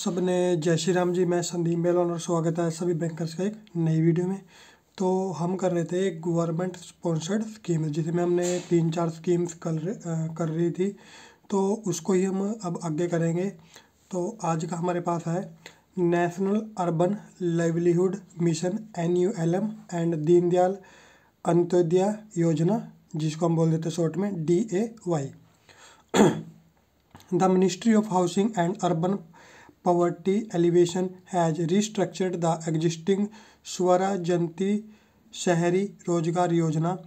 सबने जय श्री राम जी। मैं संदीप बेलवान और स्वागत है सभी बैंकर्स का एक नई वीडियो में। तो हम कर रहे थे एक गवर्नमेंट स्पॉन्सर्ड स्कीम जिसमें हमने 3-4 स्कीम्स कर रही थी, तो उसको ही हम अब आगे करेंगे। तो आज का हमारे पास है national urban livelihood mission NULM and Deendayal Antyodaya योजना, जिसको हम बोल देते हैं शॉर्ट में DAY। The Ministry of Housing and Urban Poverty Alleviation has restructured the existing Swara Janti शहरी रोजगार योजना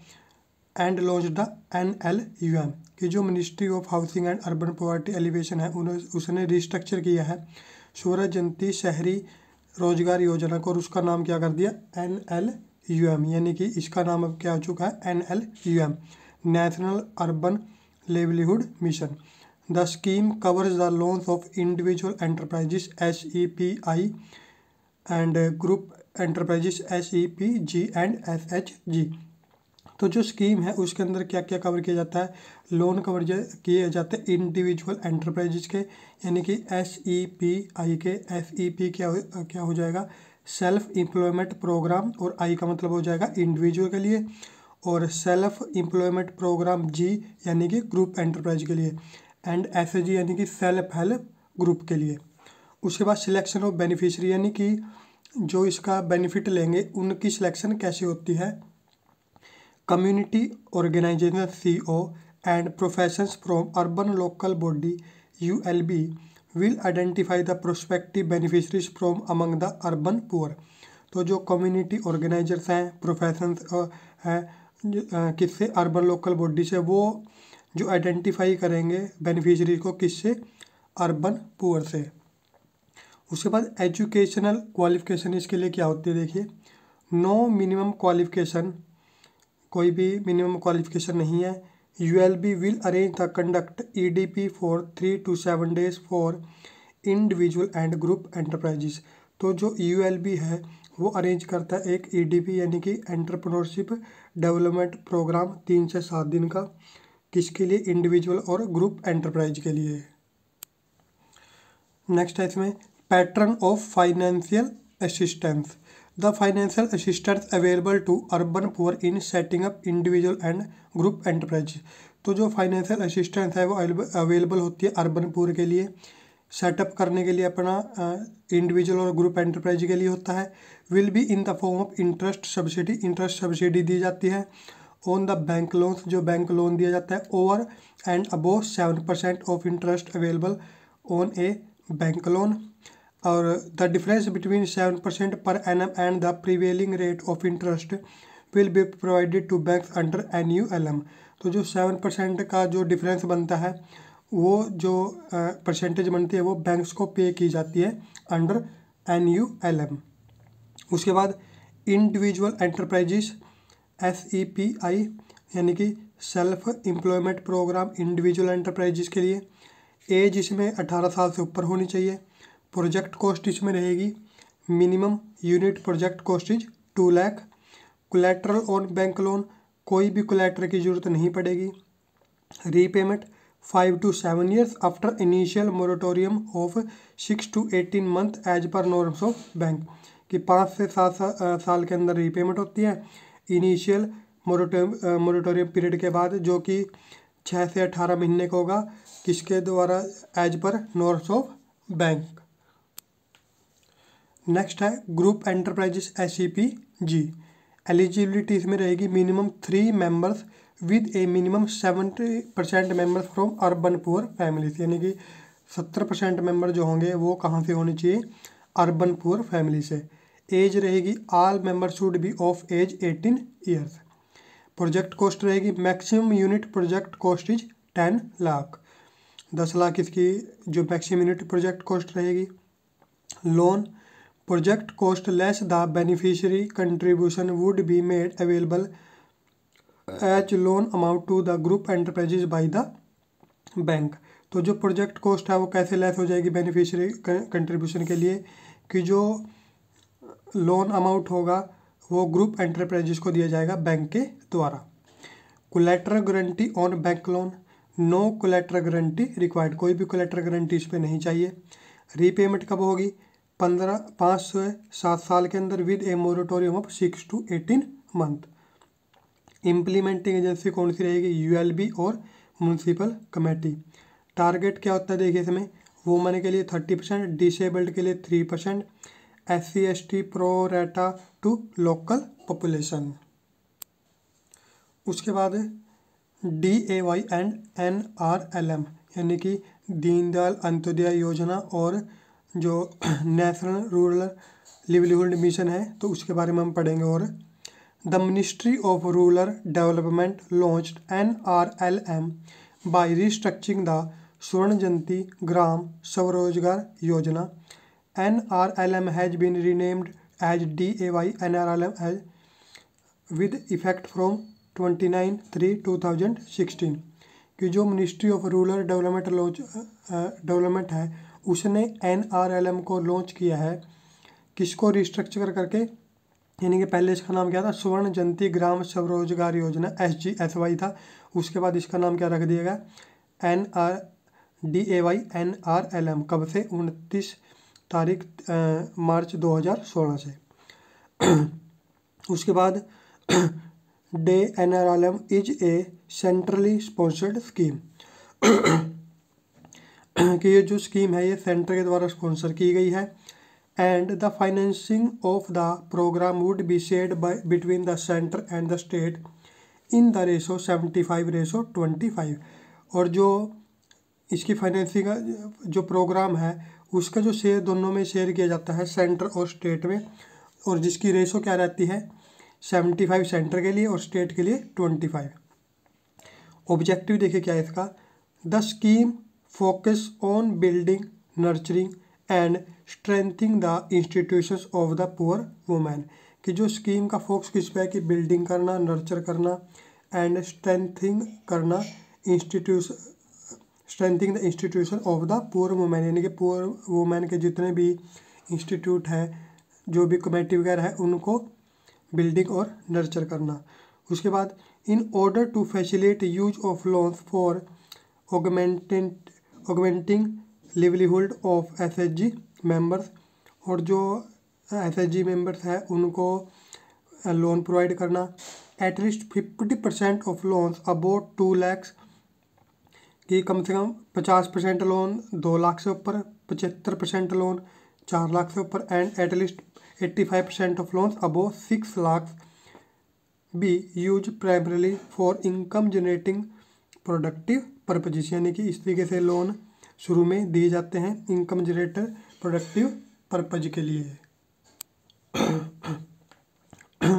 एंड लॉन्च द NLUM की जो ministry of housing and urban poverty alleviation है उसने रिस्ट्रक्चर किया है स्वरा जयंती शहरी रोजगार योजना को, और उसका नाम क्या कर दिया NLUM, यानी कि इसका नाम अब क्या हो चुका है NLUM, national urban livelihood mission. The scheme covers the loans of individual enterprises SEPI and group enterprises SEPG and SHG। तो जो स्कीम है उसके अंदर क्या क्या कवर किया जाता है, लोन कवर किए जाते हैं इंडिविजुअल एंटरप्राइजेज के, यानी कि SEPI के। SEP क्या हो जाएगा सेल्फ एम्प्लॉयमेंट प्रोग्राम, और I का मतलब हो जाएगा इंडिविजुअल के लिए, और सेल्फ एम्प्लॉयमेंट प्रोग्राम G यानी कि ग्रुप एंटरप्राइज के लिए, एंड SHG यानी कि सेल्फ हेल्प ग्रुप के लिए। उसके बाद सिलेक्शन ऑफ बेनिफिशियरी, यानी कि जो इसका बेनिफिट लेंगे उनकी सिलेक्शन कैसे होती है। Community organization CO and professions from urban local body ULB will identify the prospective beneficiaries from among the urban poor. तो जो कम्युनिटी ऑर्गेनाइजर्स हैं, प्रोफेशंस हैं किससे, अर्बन लोकल बॉडी से, वो जो आइडेंटिफाई करेंगे बेनिफिशरी को किससे, अर्बन पुअर से। उसके बाद एजुकेशनल क्वालिफिकेशन इसके लिए क्या होती है, देखिए नो मिनिमम क्वालिफिकेशन, कोई भी मिनिमम क्वालिफिकेशन नहीं है। ULB will arrange the conduct EDP for 3 to 7 days for individual and group enterprises. तो जो ULB है वो अरेंज करता है एक EDP यानी कि एंटरप्रेन्योरशिप डेवलपमेंट प्रोग्राम 3 से 7 दिन का, किसके लिए, इंडिविजुअल और ग्रुप एंटरप्राइज के लिए। नेक्स्ट है इसमें pattern of financial assistance. The financial assistance available to urban poor in setting up individual and group enterprise. तो जो फाइनेंशियल असिस्टेंस है वो अवेलेबल होती है अर्बन पुअर के लिए, सेटअप करने के लिए अपना इंडिविजुअल और ग्रुप एंटरप्राइज के लिए होता है। Will be in the form of interest subsidy दी जाती है ऑन द बैंक लोन्स, जो बैंक लोन दिया जाता है, over and above 7% of interest available on a bank loan, और the difference between 7% per annum and the prevailing rate of interest will be provided to banks under NULM। तो जो 7% का जो difference बनता है, वो जो परसेंटेज बनती है वो बैंक्स को पे की जाती है अंडर NULM। उसके बाद इंडिविजुअल एंटरप्राइजेस SEPI यानी कि self employment programme individual enterprises के लिए, एज इसमें 18 साल से ऊपर होनी चाहिए। प्रोजेक्ट कॉस्ट इसमें रहेगी minimum unit project cost is 2 lakh. Collateral on bank loan, कोई भी कोलैटर की जरूरत नहीं पड़ेगी। Repayment 5 to 7 years after initial moratorium of 6 to 18 month as per norms of bank, कि 5 से 7 साल के अंदर रीपेमेंट होती है इनिशियल मोरेटोरियम पीरियड के बाद, जो कि 6 से 18 महीने का होगा, किसके द्वारा, as per norms of bank. Next है ग्रुप एंटरप्राइजेस SEPG। एलिजिबिलिटी इसमें रहेगी minimum 3 members with a minimum 70% members from urban poor families, यानी कि 70% मेंबर जो होंगे वो कहाँ से होने चाहिए, अर्बन पुअर फैमिली से। एज रहेगी all member should be of age 18 years. Project cost रहेगी maximum unit project cost is 10 lakh, 10 lakh इसकी जो मैक्सिमम यूनिट प्रोजेक्ट कॉस्ट रहेगी। Loan project cost less the beneficiary contribution would be made available as loan amount to the group enterprises by the bank. तो जो project cost है वो कैसे less हो जाएगी बेनिफिशियरी कंट्रीब्यूशन के लिए, कि जो लोन अमाउंट होगा वो ग्रुप एंटरप्राइजेस को दिया जाएगा बैंक के द्वारा। Collateral guarantee on bank loan, no collateral guarantee required, कोई भी कोलैटरल गारंटी इस पर नहीं चाहिए। रीपेमेंट कब होगी? 5 से 7 साल के अंदर with A moratorium of 6 to 18 month. Implementing agency कौन सी रहेगी? यूएलबी और म्यूनसिपल कमेटी। टारगेट क्या होता है देखिए इसमें, वुमेन के लिए 30%, डिसेबल्ड के लिए 3%, SC/ST प्रो रेटा टू लोकल पॉपुलेशन। उसके बाद DAY एंड NRLM यानी कि दीनदयाल अंत्योदय योजना और जो नेशनल रूरल लिवलीहुड मिशन है तो उसके बारे में हम पढ़ेंगे। और the ministry of rural development launched NRLM by restructuring the Swarna Jayanti Gram Swarozgar Yojana. NRLM has been renamed as DAY NRLM as with effect from 29/3/2016 कि जो मिनिस्ट्री ऑफ रूरल डेवलपमेंट है उसने NRLM को लॉन्च किया है। किसको रिस्ट्रक्चर करके, यानी कि पहले इसका नाम क्या था? स्वर्ण जयंती ग्राम स्वरोजगार योजना SGSY था। उसके बाद इसका नाम क्या रख दिएगा? DAY NRLM। कब से? 29 मार्च 2016 से। उसके बाद day NRLM is a centrally sponsored scheme कि ये जो स्कीम है ये सेंटर के द्वारा स्पॉन्सर की गई है। And the financing of the programme would be shared by between the centre and the state in the ratio 75:25। और जो इसकी फाइनेंसिंग का जो प्रोग्राम है उसका जो शेयर दोनों में शेयर किया जाता है, सेंटर और स्टेट में, और जिसकी रेशो क्या रहती है? 75 सेंटर के लिए और स्टेट के लिए 25। ऑब्जेक्टिव देखिए क्या है इसका? The scheme focus on building, nurturing and strengthening the institutions of the poor women कि जो स्कीम का फोकस किस पे है कि बिल्डिंग करना, नर्चर करना एंड स्ट्रेंथिंग करना strengthening the institution of the poor women, यानी कि पुअर वुमेन के जितने भी इंस्टीट्यूट है, जो भी कमेटी वगैरह है, उनको बिल्डिंग और नर्चर करना। उसके बाद in order to facilitate use of loans for augmenting livelihood of SHG members, और जो SHG मेंबर्स हैं उनको लोन प्रोवाइड करना। At least 50% of loans about 2 lakh कि कम से कम 50% लोन 2 लाख से ऊपर, 75% लोन 4 लाख से ऊपर, and at least 85% of loans above 6 lakh B use primarily for income generating productive purposes, यानी कि इस तरीके से लोन शुरू में दिए जाते हैं इनकम जनरेटर प्रोडक्टिव पर्पज के लिए।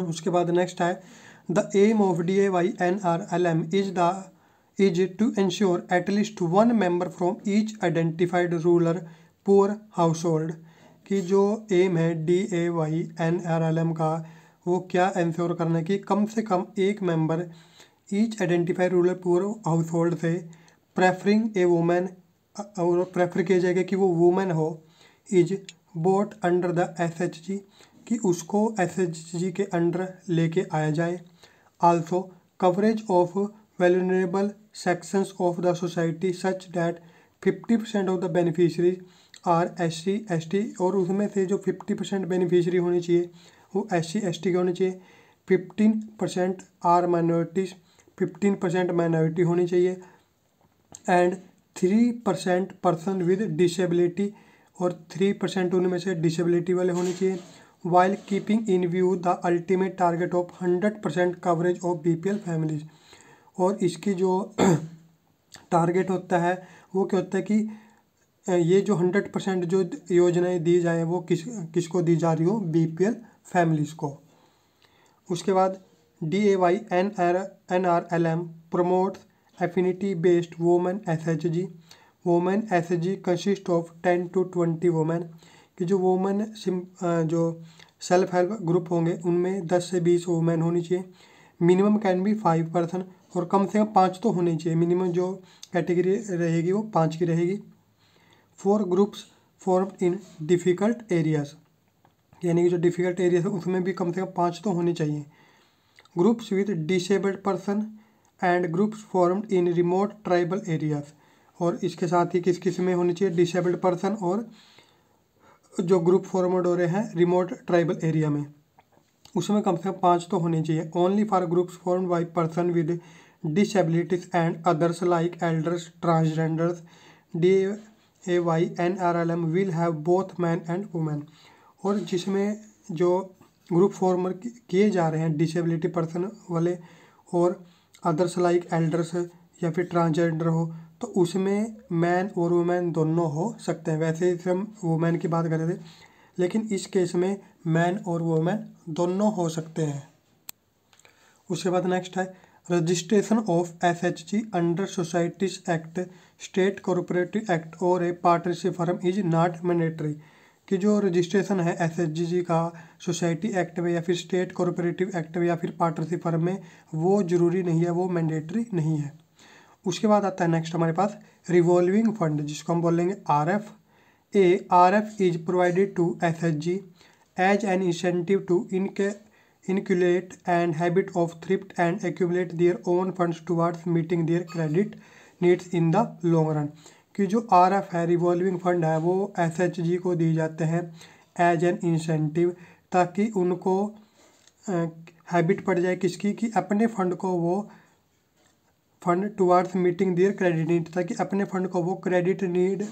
उसके बाद नेक्स्ट है the aim of DAY NRLM is to ensure at least 1 member from each identified rural poor household कि जो एम है DAY NRLM का वो क्या इंश्योर करना है कि कम से कम एक member each identified rural poor household से प्रेफरिंग ए वुमेन, और प्रेफर किया जाएगा कि वो वुमेन हो, is brought under the SHG कि उसको SHG के अंडर लेके आया जाए। Also coverage of vulnerable sections of the society such that 50% of the beneficiaries are SC/ST, और उसमें से जो 50% बेनिफिशरी होनी चाहिए वो SC/ST के होनी चाहिए। 15% आर माइनॉरिटीज़, 15% माइनॉरिटी होनी चाहिए, एंड 3% पर्सन विद डिसेबिलिटी, और 3% उनमें से डिसेबिलिटी वाले होने चाहिए। While keeping in view the ultimate target of 100% coverage of BPL families, और इसकी जो टारगेट होता है वो क्या होता है कि ये जो 100% जो योजनाएं दी जाएँ वो किसको दी जा रही हो? BPL फैमिलीज़ को। उसके बाद DAY NRLM promotes affinity based women SHG। Women SHG consist of 10 to 20 women कि जो वुमेन जो सेल्फ हेल्प ग्रुप होंगे उनमें 10 से 20 वुमेन होनी चाहिए। मिनिमम कैन बी 5 पर्सन, और कम से कम 5 तो होनी चाहिए। मिनिमम जो कैटेगरी रहेगी वो 5 की रहेगी। 4 groups formed in difficult areas, यानी कि जो डिफ़िकल्ट एरियाज है उसमें भी कम से कम 5 तो होने चाहिए। Groups with disabled person and groups formed in remote tribal areas, और इसके साथ ही किस किस में होनी चाहिए? डिसेबल्ड पर्सन और जो ग्रुप फॉर्मेड हो रहे हैं रिमोट ट्राइबल एरिया में, उसमें कम से कम 5 तो होने चाहिए। Only for groups formed by person with disabilities and others like elders, transgenders, DAY/NRLM will have both man and women. और जिसमें जो ग्रुप फॉर्म किए जा रहे हैं डिसेबिलिटी पर्सन वाले और अदर्स लाइक एल्डर्स या फिर ट्रांसजेंडर हो, तो उसमें मैन और वुमेन दोनों हो सकते हैं। वैसे हम वुमेन की बात कर रहे थे, लेकिन इस केस में मैन और वुमेन दोनों हो सकते हैं। उसके बाद नेक्स्ट है registration of SHG under societies act, state cooperative act और a partnership firm is not mandatory. कि जो रजिस्ट्रेशन है SHG का सोसाइटी एक्ट में या फिर स्टेट कॉर्पोरेटिव एक्ट में या फिर पार्टनरशिप फर्म में, वो जरूरी नहीं है, वो मैंडेटरी नहीं है। उसके बाद आता है नेक्स्ट हमारे पास रिवॉल्विंग फंड, जिसको हम बोलेंगे RF। RF is provided to SHG as an incentive to inculcate and habit of thrift and accumulate their own funds towards meeting their credit needs in the long run। कि जो RF है revolving fund है वो SHG को दी जाते हैं as an incentive, ताकि उनको हैबिट पड़ जाए किसकी, कि अपने फंड को वो fund towards meeting there credit need, ताकि अपने फंड को वो क्रेडिट नीड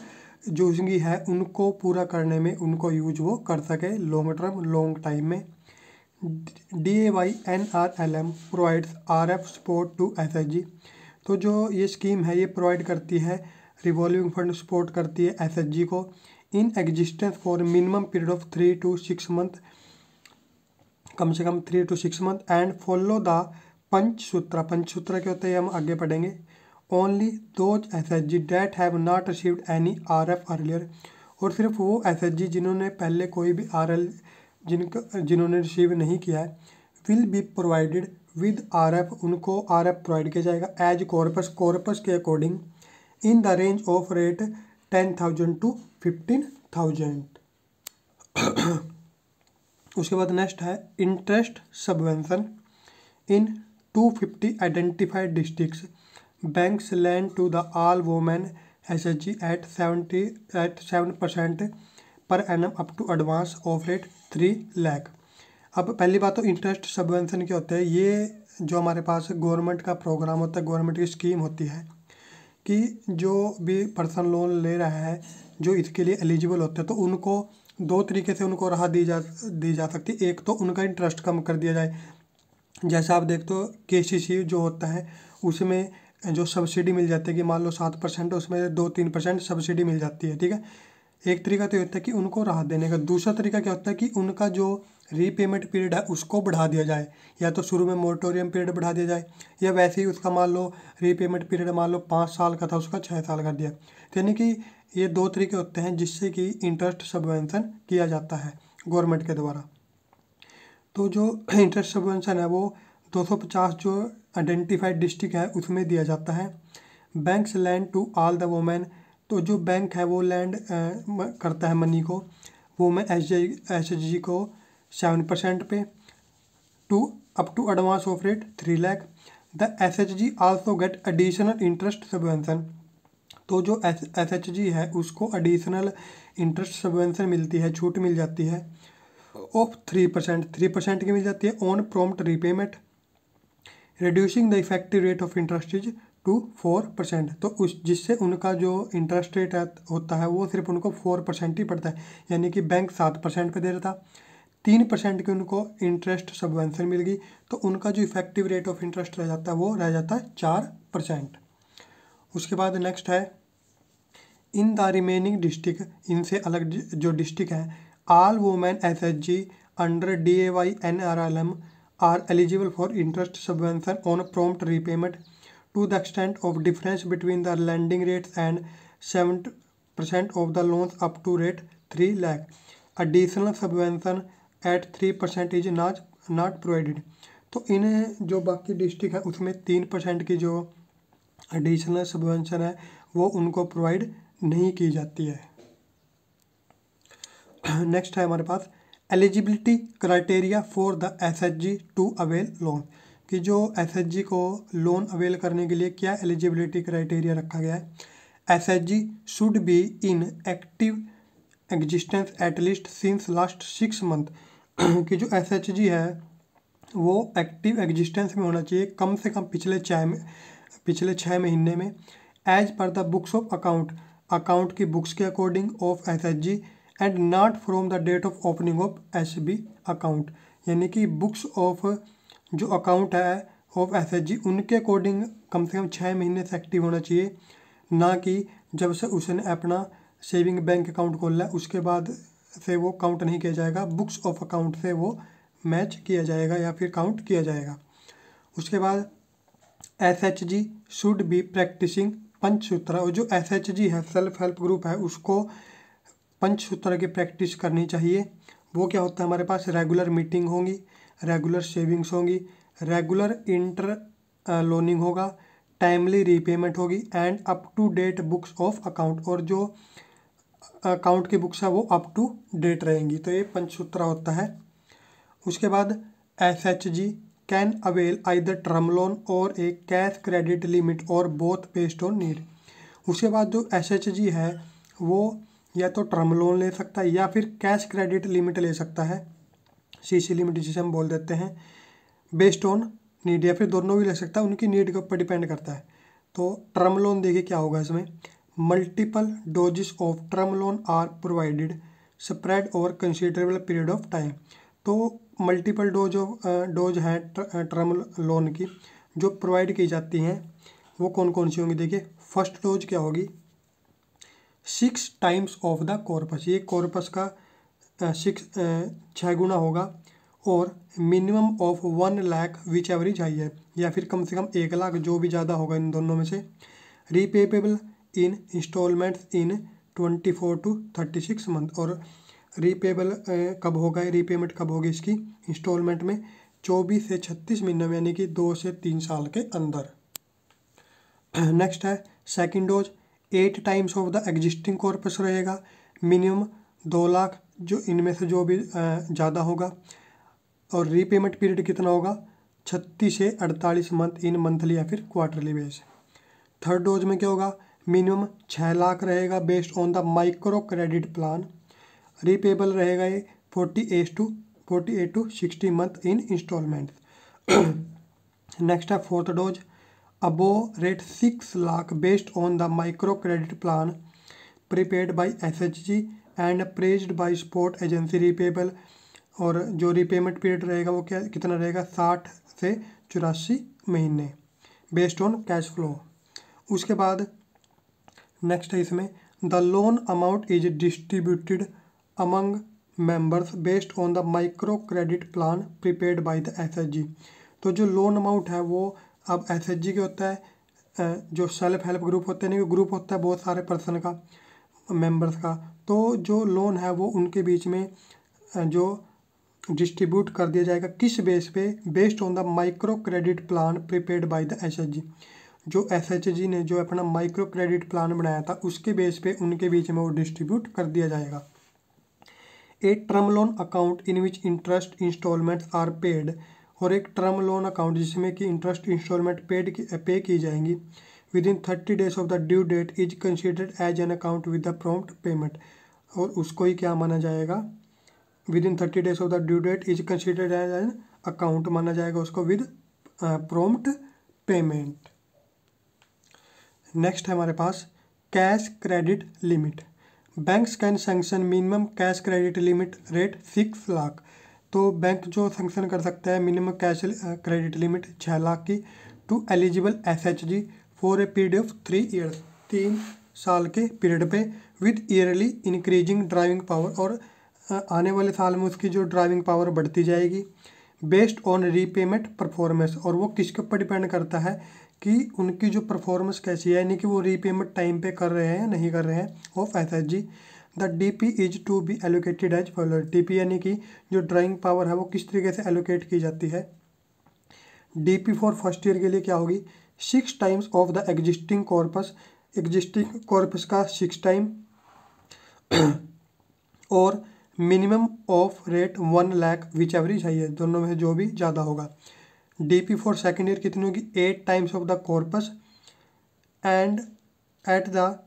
जो उनकी है उनको पूरा करने में उनको यूज वो कर सके लॉन्ग टर्म लॉन्ग टाइम में। DAY/NRLM provides RF support to SHG। तो जो ये स्कीम है ये प्रोवाइड करती है, रिवॉल्विंग फंड सपोर्ट करती है SHG को in existence for minimum period of 3 to 6 month, कम से कम 3 to 6 month and follow the Panchasutra. Panchasutra क्या होता है हम आगे पढ़ेंगे। Only those SHG that have not received any RF earlier. और सिर्फ वो SHG जिन्होंने पहले कोई भी RL जिन्होंने रिसीव नहीं किया है, will be provided with RF, उनको RF प्रोवाइड किया जाएगा एज कॉर्पस के according in the range of rate 10,000 to 15,000। उसके बाद नेक्स्ट है interest subvention in 250 identified districts, banks lend to the all women SHG at 7% per annum up to advance of rate 3 lakh. अब पहली बात तो इंटरेस्ट सबवेंशन क्या होता है, ये जो हमारे पास गवर्नमेंट का प्रोग्राम होता है, गवर्नमेंट की स्कीम होती है कि जो भी पर्सन लोन ले रहा है जो इसके लिए एलिजिबल होते हैं, तो उनको 2 तरीके से उनको राहत दी जा सकती है। एक तो उनका इंटरेस्ट कम कर दिया जाए, जैसा आप देखते हो KCC जो होता है उसमें जो सब्सिडी मिल जाती है कि मान लो 7% उसमें 2-3% सब्सिडी मिल जाती है, ठीक है। एक तरीका तो होता है कि उनको राहत देने का। दूसरा तरीका क्या होता है कि उनका जो रीपेमेंट पीरियड है उसको बढ़ा दिया जाए, या तो शुरू में मोरेटोरियम पीरियड बढ़ा दिया जाए, या वैसे ही उसका मान लो रीपेमेंट पीरियड मान लो 5 साल का था उसका 6 साल कर दिया। तो यानी कि ये 2 तरीके होते हैं जिससे कि इंटरेस्ट सबवेंशन किया जाता है गवर्नमेंट के द्वारा। तो जो इंटरेस्ट सबवेंशन है वो 250 जो आइडेंटिफाइड डिस्ट्रिक्ट है उसमें दिया जाता है। Banks lend to all the women, तो जो बैंक है वो लैंड करता है मनी को वुमेन SHG को 7% पे to up to advance of rate 3 lakh. The SHG also get additional interest subvention, तो जो SHG है उसको एडिशनल इंटरेस्ट सबवेंशन मिलती है, छूट मिल जाती है ऑफ 3% की मिल जाती है on prompt repayment, reducing the effective rate of interest is to 4%। तो उस जिससे उनका जो इंटरेस्ट रेट होता है वो सिर्फ उनको 4% ही पड़ता है, यानी कि बैंक 7% पे दे रहा था, 3% की उनको इंटरेस्ट सबवेंशन मिल गई, तो उनका जो इफेक्टिव रेट ऑफ इंटरेस्ट रह जाता है वो रह जाता है 4%। उसके बाद नेक्स्ट है इन द रिमेनिंग डिस्ट्रिक्ट, इनसे अलग जो डिस्ट्रिक्ट हैं, all women SHG under DAY/NRLM are eligible for interest subvention on prompt repayment to the extent of difference between the lending rates and 7% of the loans up to rate 3 lakh. Additional subvention at 3% is not provided। तो इन जो बाकी district है उसमें 3% की जो additional subvention है वो उनको प्रोवाइड नहीं की जाती है। नेक्स्ट है हमारे पास eligibility criteria for the SHG to avail loan, कि जो SHG को लोन अवेल करने के लिए क्या एलिजिबिलिटी क्राइटेरिया रखा गया है। SHG should be in active existence at least since last 6 month कि जो SHG है वो एक्टिव एग्जिस्टेंस में होना चाहिए कम से कम पिछले 6 महीने में, as per the books of account की बुक्स के according of SHG and not from the date of opening of SB account. यानी कि बुक्स ऑफ जो अकाउंट है ऑफ SHG उनके अकॉर्डिंग कम से कम 6 महीने से एक्टिव होना चाहिए, ना कि जब से उसने अपना सेविंग बैंक अकाउंट खोला है उसके बाद से वो काउंट नहीं किया जाएगा, बुक्स ऑफ अकाउंट से वो मैच किया जाएगा या फिर काउंट किया जाएगा। उसके बाद SHG शुड बी प्रैक्टिसिंग पंचसूत्र, और जो SHG है सेल्फ हेल्प ग्रुप है उसको पंचसूत्र की प्रैक्टिस करनी चाहिए। वो क्या होता है, हमारे पास रेगुलर मीटिंग होंगी, रेगुलर सेविंग्स होंगी, रेगुलर इंटर लोनिंग होगा, टाइमली रीपेमेंट होगी and up to date books of account, और जो अकाउंट की बुक्स है वो अप टू डेट रहेंगी। तो ये पंचसूत्र होता है। उसके बाद SHG can avail either term loan और ए कैश क्रेडिट लिमिट और बोथ बेस्ड ऑन नीड। उसके बाद जो SHG है वो या तो टर्म लोन ले सकता है या फिर कैश क्रेडिट लिमिट ले सकता है, CC लिमिट जिसे हम बोल देते हैं, बेस्ड ऑन नीड, या फिर दोनों भी ले सकता है, उनकी नीड के ऊपर डिपेंड करता है। तो टर्म लोन देखिए क्या होगा इसमें, multiple doses of term loan are provided spread over considerable period of time. तो मल्टीपल डोज हैं टर्म लोन की जो प्रोवाइड की जाती हैं वो कौन कौन सी होंगी। देखिए फर्स्ट डोज क्या होगी, 6 टाइम्स ऑफ द कॉर्पस, ये कॉर्पस का 6 गुना होगा, और minimum of 1 lakh which average high है, या फिर कम से कम 1 लाख जो भी ज़्यादा होगा इन दोनों में से। Repayable in instalments in 24 to 36 month, और रीपेबल कब होगा, रीपेमेंट कब होगी इसकी इंस्टॉलमेंट में, 24 से 36 महीने में, यानी कि 2 से 3 साल के अंदर। नेक्स्ट है second dose, 8 times of the existing corpus रहेगा, मिनिमम 2 लाख जो इनमें से जो भी ज़्यादा होगा, और रीपेमेंट पीरियड कितना होगा, 36 से 48 मंथ इन मंथली या फिर क्वार्टरली बेस। थर्ड डोज में क्या होगा, मिनिमम 6 लाख रहेगा based on the micro credit plan, repayable रहेगा ये 48 to 60 month in installment. Next है fourth dose, above rate 6 lakh based on the micro credit plan prepaid by SHG and appraised by spot agency repayable, और जो repayment period रहेगा वो क्या कितना रहेगा, 60 से 84 महीने बेस्ड ऑन कैश फ्लो। उसके बाद नेक्स्ट है इसमें, the loan amount is distributed among members based on the micro credit plan prepaid by the SHG। तो जो लोन अमाउंट है वो अब SHG के होता है, जो सेल्फ हेल्प ग्रुप होते हैं, नहीं ग्रुप होता है बहुत सारे पर्सन का, मेंबर्स का, तो जो लोन है वो उनके बीच में जो डिस्ट्रीब्यूट कर दिया जाएगा, किस बेस पे, based on the micro credit plan prepaid by the SHG। जो SHG ने जो अपना माइक्रो क्रेडिट प्लान बनाया था उसके बेस पे उनके बीच में वो डिस्ट्रीब्यूट कर दिया जाएगा। A term loan account in which interest instalments are paid, और एक टर्म लोन अकाउंट जिसमें कि इंटरेस्ट इंस्टॉलमेंट पे की जाएंगी within 30 days of the due date is considered as an account with the prompt payment, और उसको ही क्या माना जाएगा, within 30 days of the due date is considered as an account माना जाएगा उसको विद प्रॉम्प्ट पेमेंट। नेक्स्ट है हमारे पास cash credit limit, banks can sanction minimum cash credit limit rate 6 lakh. तो बैंक जो सैंक्शन कर सकता है minimum cash credit limit 6 lakh की to eligible SHG for a period of 3 years, 3 साल के पीरियड पे, with yearly increasing driving power, और आने वाले साल में उसकी जो ड्राइविंग पावर बढ़ती जाएगी, बेस्ड ऑन रीपेमेंट परफॉर्मेंस, और वो किसके ऊपर डिपेंड करता है कि उनकी जो परफॉर्मेंस कैसी है, यानी कि वो रीपेमेंट टाइम पे कर रहे हैं या नहीं कर रहे हैं of SHG। The DP is to be allocated as follower, DP यानी कि जो ड्राइविंग पावर है वो किस तरीके से एलोकेट की जाती है। DP फॉर फर्स्ट ईयर के लिए क्या होगी, 6 times of the existing corpus का 6 टाइम, और minimum of rate 1 lakh which average high है, दोनों में से जो भी ज़्यादा होगा। DP फॉर सेकेंड ईयर कितनी होगी, 8 times of the corpus and at the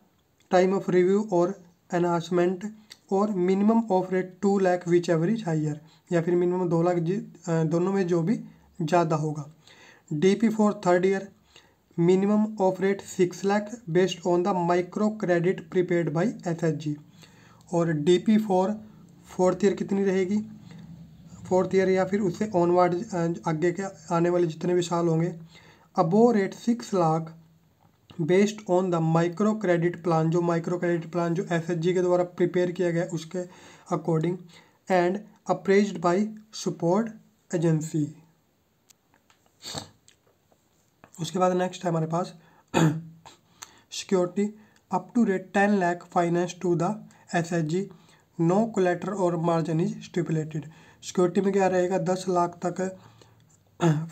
time of review और एनहांसमेंट और minimum of rate 2 lakh whichever is higher, या फिर मिनिमम 2 लाख दोनों में जो भी ज़्यादा होगा। DP for third year minimum of rate 6 lakh based on the micro credit prepaid by SHG। और DP फॉर फोर्थ ईयर कितनी रहेगी, फोर्थ ईयर या फिर उससे ऑनवर्ड आगे के आने वाले जितने भी साल होंगे, above rate 6 lakh based on the micro credit plan, जो माइक्रो क्रेडिट प्लान जो SHG के द्वारा प्रिपेयर किया गया उसके according, and appraised by support agency. उसके बाद नेक्स्ट है हमारे पास security up to rate 10 lakh finance to the SHG, no collateral और मार्जिन इज स्टिपुलेटेड। सिक्योरिटी में क्या रहेगा, 10 लाख तक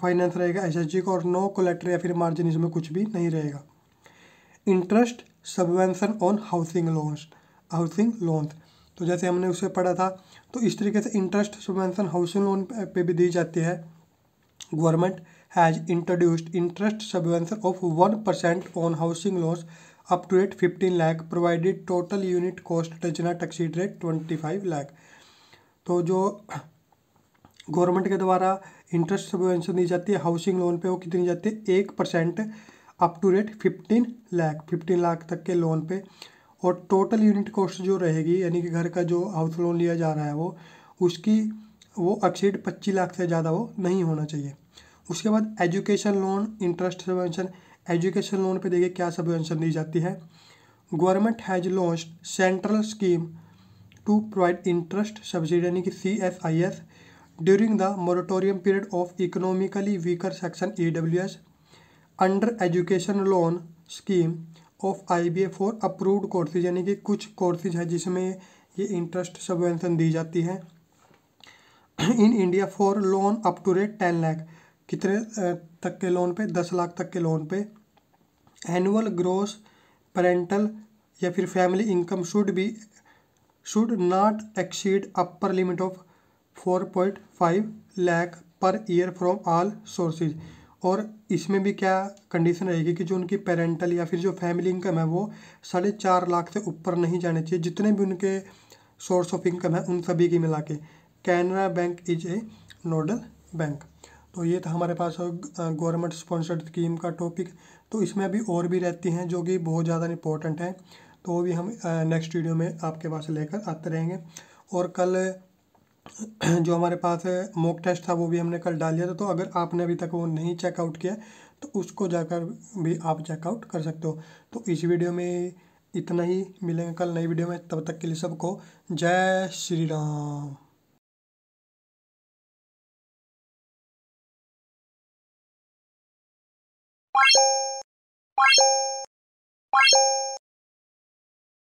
फाइनेंस रहेगा SHG को और नो कोलेटर या फिर मार्जिन इसमें कुछ भी नहीं रहेगा। Interest subvention on housing loans, तो जैसे हमने उसे पढ़ा था, तो इस तरीके से इंटरेस्ट सबवेंशन हाउसिंग लोन पे भी दी जाती है। Government has introduced interest subvention of 1% on housing loans up to rate 15 lakh provided total unit cost does not exceed rate 25 lakh. तो जो गवर्नमेंट के द्वारा इंटरेस्ट सबवेंशन दी जाती है हाउसिंग लोन पे, वो कितनी जाती है, 1% अप टू रेट 15 लाख तक के लोन पे, और टोटल यूनिट कॉस्ट जो रहेगी, यानी कि घर का जो हाउस लोन लिया जा रहा है वो एक्सीड 25 लाख से ज़्यादा वो नहीं होना चाहिए। उसके बाद education loan interest subvention, education loan पे देखिए क्या सबवेंशन दी जाती है। Government has launched central scheme to provide interest subsidy, यानी कि CSIS during the moratorium period of economically weaker section EWS under education loan scheme of IBA for approved courses, यानी कि कुछ कोर्सेज है जिसमें ये इंटरेस्ट सबवेंशन दी जाती है। In India for loan up to rate 10 lakh, कितने तक के लोन पे, 10 लाख तक के लोन पे। एनुअल ग्रोस पेरेंटल या फिर family income should not exceed upper limit of 4.5 lakh per year from all sources, और इसमें भी क्या कंडीशन रहेगी कि जो उनकी पेरेंटल या फिर जो फैमिली इनकम है वो 4.5 लाख से ऊपर नहीं जाने चाहिए, जितने भी उनके सोर्स ऑफ इनकम है उन सभी की मिला के। Canara bank is a nodal bank. तो ये था हमारे पास गवर्नमेंट स्पॉन्सर्ड स्कीम का टॉपिक। तो इसमें अभी और भी रहती हैं जो कि बहुत ज़्यादा इंपॉर्टेंट है, तो वो भी हम नेक्स्ट वीडियो में आपके पास लेकर आते रहेंगे। और कल जो हमारे पास मॉक टेस्ट था वो भी हमने कल डाल दिया था, तो अगर आपने अभी तक वो नहीं चेकआउट किया तो उसको जाकर भी आप चेकआउट कर सकते हो। तो इस वीडियो में इतना ही, मिलेंगे कल नई वीडियो में, तब तक के लिए सबको जय श्री राम।